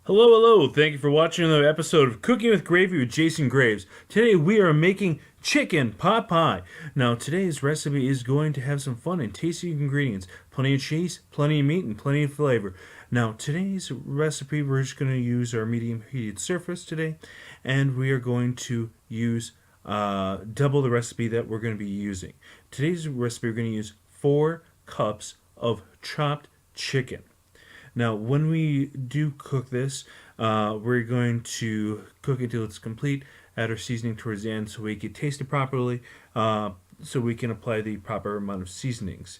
Hello, hello. Thank you for watching another episode of Cooking with Gravy with Jason Graves. Today we are making chicken pot pie. Now, today's recipe is going to have some fun and tasty ingredients. Plenty of cheese, plenty of meat, and plenty of flavor. Now, today's recipe, we're just going to use our medium heated surface today, and we are going to use double the recipe that we're going to be using. Today's recipe, we're going to use 4 cups of chopped chicken. Now, when we do cook this, we're going to cook it until it's complete, add our seasoning towards the end so we can taste it properly, so we can apply the proper amount of seasonings.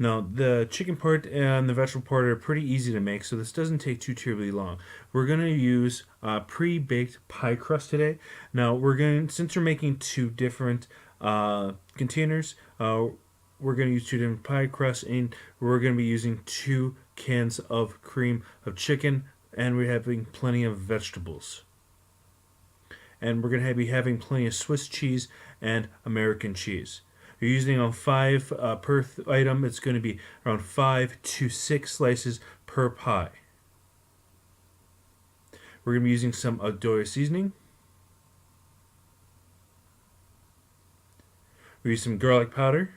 Now, the chicken part and the vegetable part are pretty easy to make, so this doesn't take too terribly long. We're going to use pre-baked pie crust today. Now, since we're making 2 different containers, we're going to use 2 different pie crusts, and we're going to be using 2 cans of cream of chicken, and we're having plenty of vegetables. And we're going to be having plenty of Swiss cheese and American cheese. You're using on 5 per item. It's going to be around 5 to 6 slices per pie. We're going to be using some Goya seasoning. We use some garlic powder.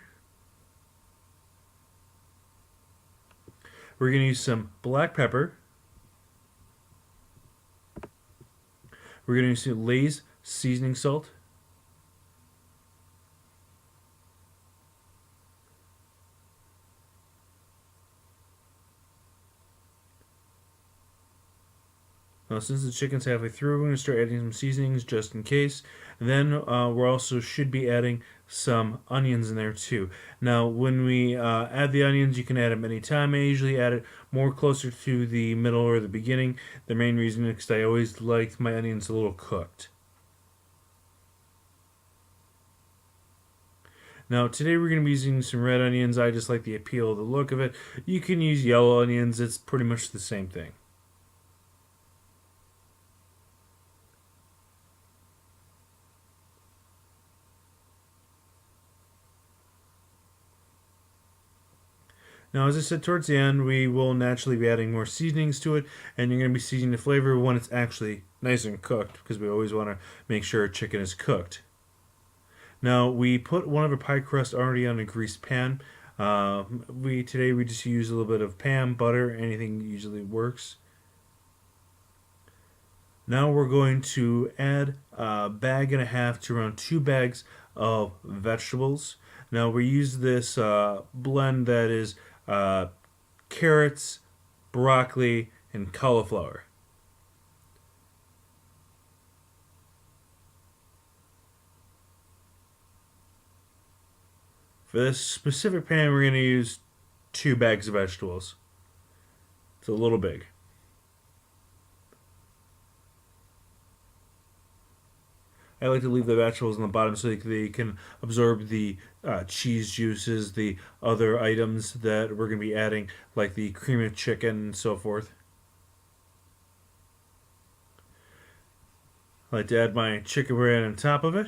We're going to use some black pepper. We're going to use some Lay's seasoning salt. Now, since the chicken's halfway through, we're going to start adding some seasonings just in case. And then we also should be adding some onions in there too. Now, when we add the onions, you can add them anytime. I usually add it more closer to the middle or the beginning. The main reason is because I always like my onions a little cooked. Now, today we're going to be using some red onions. I just like the appeal of the look of it. You can use yellow onions. It's pretty much the same thing. Now, as I said towards the end, we will naturally be adding more seasonings to it, and you're going to be seasoning the flavor when it's actually nice and cooked, because we always want to make sure our chicken is cooked. Now, we put one of our pie crust already on a greased pan. Today we just use a little bit of Pam, butter, anything usually works. Now we're going to add a bag and a half to around 2 bags of vegetables. Now we use this blend that is carrots, broccoli, and cauliflower. For this specific pan, we're going to use 2 bags of vegetables. It's a little big. I like to leave the vegetables on the bottom so they can absorb the cheese juices, the other items that we're going to be adding, like the cream of chicken and so forth. I like to add my chicken bread on top of it.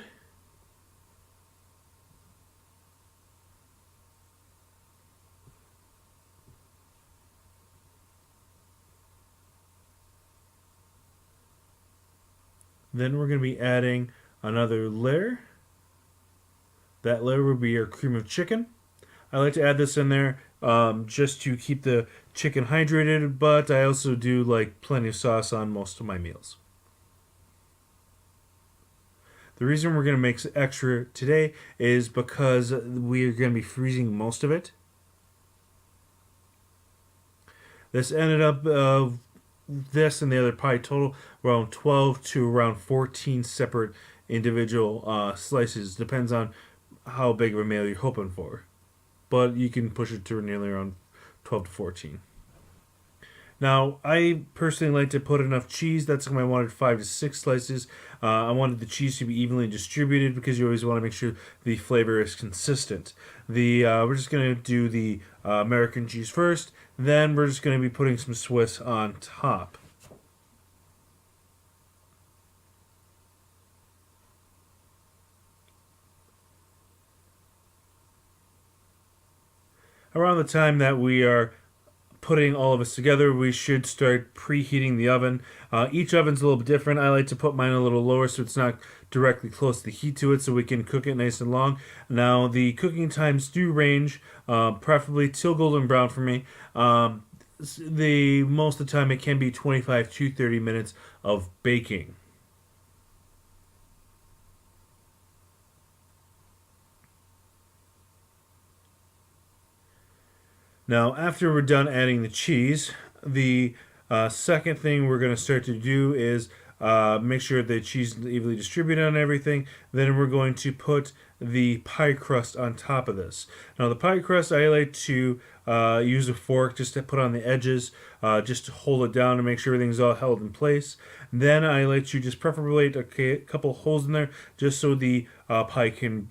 Then we're going to be adding another layer. That layer will be your cream of chicken. I like to add this in there just to keep the chicken hydrated, but I also do like plenty of sauce on most of my meals. The reason we're going to make extra today is because we are going to be freezing most of it. This ended up this and the other pie total around 12 to around 14 separate individual slices. Depends on how big of a meal you're hoping for, but you can push it to nearly around 12 to 14. Now, I personally like to put enough cheese. That's why I wanted 5 to 6 slices. I wanted the cheese to be evenly distributed because you always want to make sure the flavor is consistent. We're just going to do the American cheese first. Then we're just going to be putting some Swiss on top. around the time that we are putting all of us together, we should start preheating the oven. Each oven's a little bit different. I like to put mine a little lower so it's not directly close to the heat to it, so we can cook it nice and long. Now, the cooking times do range, preferably till golden brown for me. The most of the time, it can be 25 to 30 minutes of baking. Now, after we're done adding the cheese, the second thing we're going to start to do is make sure the cheese is evenly distributed on everything. Then we're going to put the pie crust on top of this. Now, the pie crust, I like to use a fork just to put on the edges, just to hold it down and make sure everything's all held in place. Then I like to just perforate a couple holes in there just so the pie can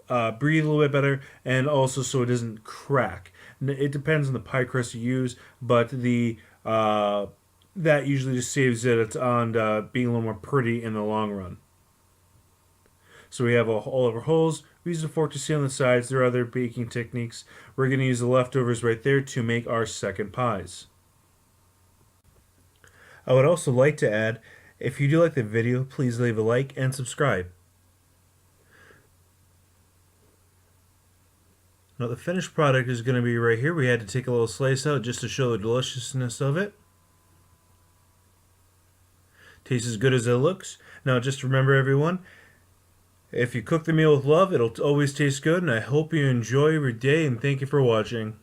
breathe a little bit better, and also so it doesn't crack. It depends on the pie crust you use, but the that usually just saves it on being a little more pretty in the long run. So we have all of our holes. We use a fork to seal on the sides. There are other baking techniques. We're going to use the leftovers right there to make our second pies. I would also like to add, if you do like the video, please leave a like and subscribe. Now the finished product is going to be right here. We had to take a little slice out just to show the deliciousness of it. Tastes as good as it looks. Now just remember, everyone, if you cook the meal with love, it'll always taste good, and I hope you enjoy your day, and thank you for watching.